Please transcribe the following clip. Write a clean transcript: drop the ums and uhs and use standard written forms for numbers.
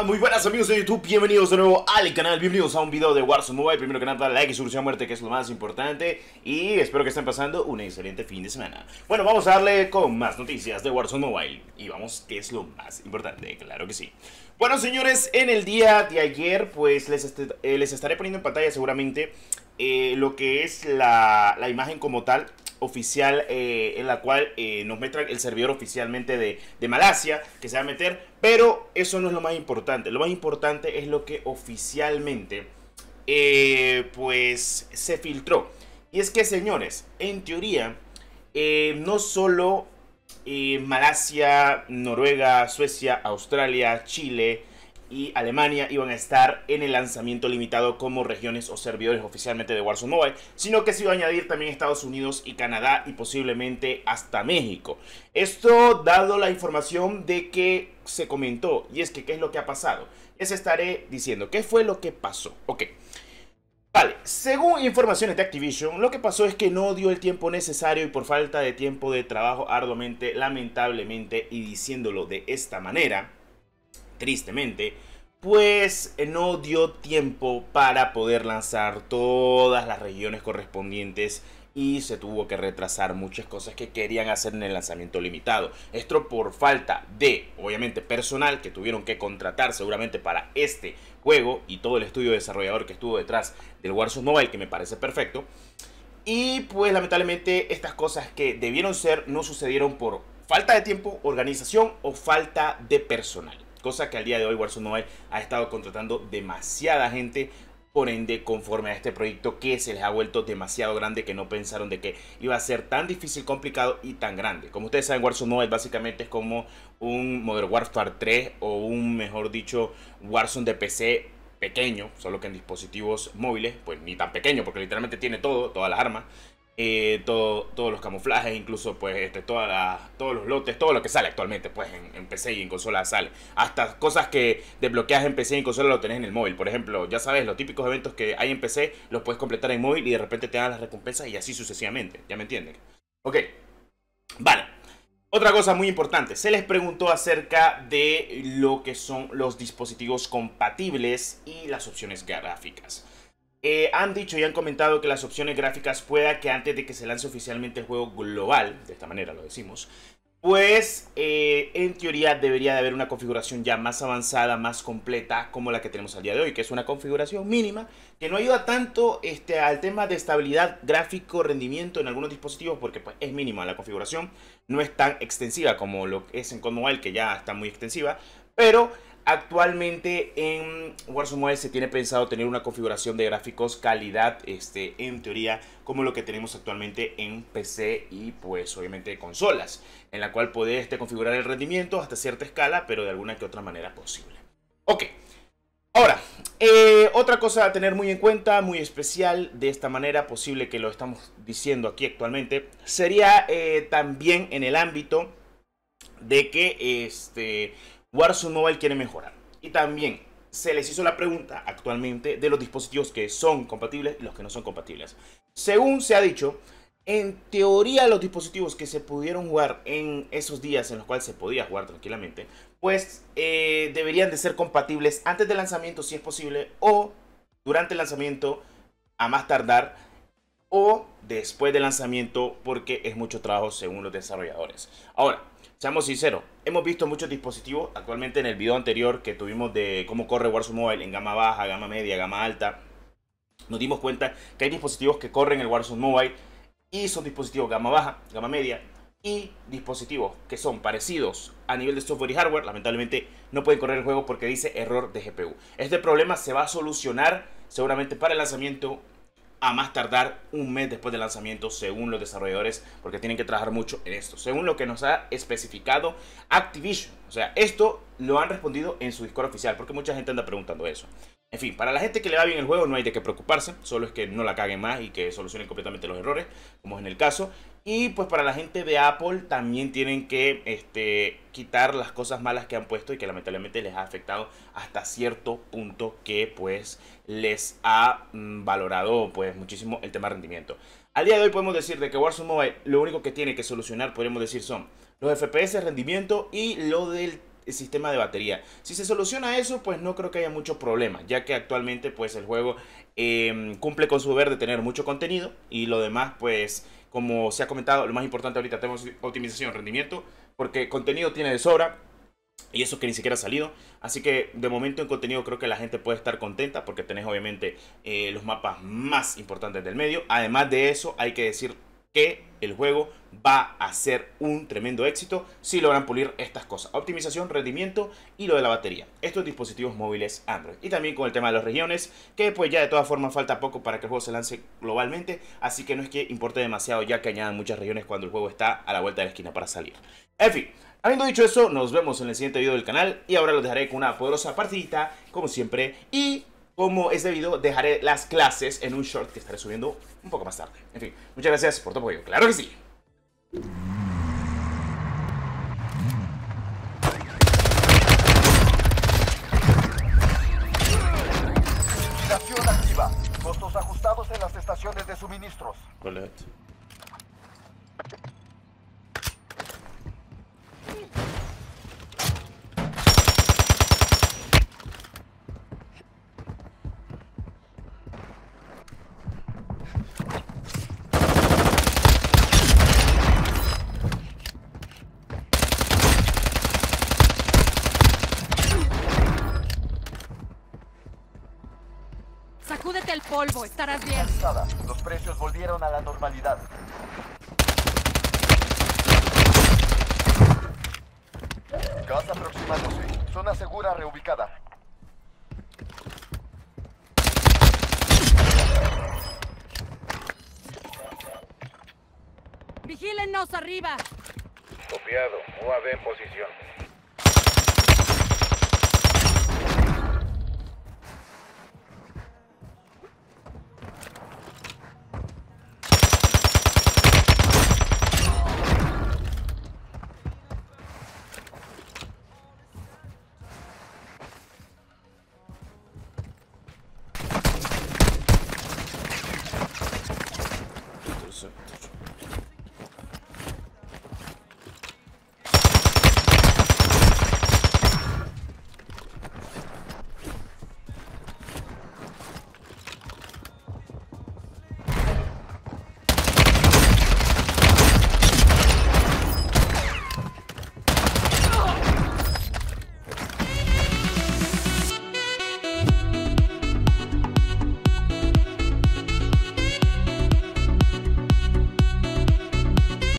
Muy buenas amigos de YouTube, bienvenidos de nuevo al canal, bienvenidos a un video de Warzone Mobile. Primero que nada, dale like y solución a muerte, que es lo más importante. Y espero que estén pasando un excelente fin de semana. Bueno, vamos a darle con más noticias de Warzone Mobile. Y vamos, que es lo más importante, claro que sí. Bueno señores, en el día de ayer pues les estaré poniendo en pantalla seguramente lo que es la imagen como tal oficial, en la cual nos muestra el servidor oficialmente de Malasia que se va a meter, pero eso no es lo más importante. Lo más importante es lo que oficialmente pues se filtró. Y es que señores, en teoría no solo Malasia, Noruega, Suecia, Australia, Chile y Alemania iban a estar en el lanzamiento limitado como regiones o servidores oficialmente de Warzone Mobile, sino que se iba a añadir también Estados Unidos y Canadá y posiblemente hasta México. Esto dado la información de que se comentó, y es que ¿qué es lo que ha pasado? Les estaré diciendo qué fue lo que pasó. Ok. Vale, según informaciones de Activision, lo que pasó es que no dio el tiempo necesario y por falta de tiempo de trabajo arduamente, lamentablemente, y diciéndolo de esta manera, tristemente, pues no dio tiempo para poder lanzar todas las regiones correspondientes y se tuvo que retrasar muchas cosas que querían hacer en el lanzamiento limitado. Esto por falta de, obviamente, personal que tuvieron que contratar seguramente para este juego y todo el estudio desarrollador que estuvo detrás del Warzone Mobile, que me parece perfecto. Y pues lamentablemente estas cosas que debieron ser no sucedieron por falta de tiempo, organización o falta de personal. Cosa que al día de hoy Warzone Mobile ha estado contratando demasiada gente. Por ende, conforme a este proyecto que se les ha vuelto demasiado grande, que no pensaron de que iba a ser tan difícil, complicado y tan grande. Como ustedes saben, Warzone Mobile básicamente es como un Modern Warfare 3 o un, mejor dicho, Warzone de PC pequeño, solo que en dispositivos móviles, pues ni tan pequeño, porque literalmente tiene todo, todas las armas. Todos los camuflajes, incluso pues todos los lotes, todo lo que sale actualmente pues en PC y en consola sale. Hasta cosas que desbloqueas en PC y en consola lo tenés en el móvil. Por ejemplo, ya sabes, los típicos eventos que hay en PC los puedes completar en móvil y de repente te dan las recompensas y así sucesivamente. ¿Ya me entienden? Ok, vale. Otra cosa muy importante, se les preguntó acerca de lo que son los dispositivos compatibles y las opciones gráficas. Han dicho y han comentado que las opciones gráficas pueda que antes de que se lance oficialmente el juego global, de esta manera lo decimos, pues en teoría debería de haber una configuración ya más avanzada, más completa como la que tenemos al día de hoy, que es una configuración mínima que no ayuda tanto al tema de estabilidad, gráfico, rendimiento en algunos dispositivos, porque pues es mínima la configuración, no es tan extensiva como lo es en COD Mobile, que ya está muy extensiva, pero actualmente en Warzone Mobile se tiene pensado tener una configuración de gráficos calidad, en teoría, como lo que tenemos actualmente en PC y pues obviamente consolas, en la cual puedes configurar el rendimiento hasta cierta escala, pero de alguna que otra manera posible. Ok, ahora, otra cosa a tener muy en cuenta, muy especial, de esta manera posible que lo estamos diciendo aquí actualmente, sería también en el ámbito de que Warzone Mobile quiere mejorar. Y también se les hizo la pregunta actualmente de los dispositivos que son compatibles y los que no son compatibles. Según se ha dicho, en teoría los dispositivos que se pudieron jugar en esos días en los cuales se podía jugar tranquilamente, pues deberían de ser compatibles antes del lanzamiento si es posible, o durante el lanzamiento a más tardar, o después del lanzamiento, porque es mucho trabajo según los desarrolladores. Ahora, seamos sinceros, hemos visto muchos dispositivos actualmente. En el video anterior que tuvimos de cómo corre Warzone Mobile en gama baja, gama media, gama alta, nos dimos cuenta que hay dispositivos que corren el Warzone Mobile y son dispositivos gama baja, gama media, y dispositivos que son parecidos a nivel de software y hardware, lamentablemente no pueden correr el juego porque dice error de GPU. Este problema se va a solucionar seguramente para el lanzamiento, a más tardar un mes después del lanzamiento, según los desarrolladores, porque tienen que trabajar mucho en esto, según lo que nos ha especificado Activision. O sea, esto lo han respondido en su Discord oficial, porque mucha gente anda preguntando eso. En fin, para la gente que le va bien el juego no hay de qué preocuparse, solo es que no la caguen más y que solucionen completamente los errores, como es en el caso. Y pues para la gente de Apple también tienen que quitar las cosas malas que han puesto y que lamentablemente les ha afectado hasta cierto punto, que pues les ha valorado pues muchísimo el tema de rendimiento. Al día de hoy podemos decir de que Warzone Mobile lo único que tiene que solucionar, podríamos decir, son los FPS, rendimiento y lo del sistema de batería. Si se soluciona eso, pues no creo que haya mucho problema, ya que actualmente pues el juego cumple con su deber de tener mucho contenido, y lo demás pues como se ha comentado, lo más importante ahorita tenemos optimización, rendimiento, porque contenido tiene de sobra. Y eso que ni siquiera ha salido. Así que de momento en contenido creo que la gente puede estar contenta, porque tenés obviamente los mapas más importantes del medio. Además de eso, hay que decir que el juego va a ser un tremendo éxito si logran pulir estas cosas: optimización, rendimiento y lo de la batería. Estos dispositivos móviles Android. Y también con el tema de las regiones, que pues ya de todas formas falta poco para que el juego se lance globalmente. Así que no es que importe demasiado ya que añadan muchas regiones cuando el juego está a la vuelta de la esquina para salir. En fin, habiendo dicho eso, nos vemos en el siguiente video del canal. Y ahora los dejaré con una poderosa partidita, como siempre. Y como es debido, dejaré las clases en un short que estaré subiendo un poco más tarde. En fin, muchas gracias por tu apoyo. ¡Claro que sí! Vigilación activa. Costos ajustados en las estaciones de suministros. Correcto. Sacúdete el polvo, estarás bien. Los precios volvieron a la normalidad. Gas aproximándose. Zona segura reubicada. ¡Vigílennos arriba! Copiado. UAV en posición. Perfecto.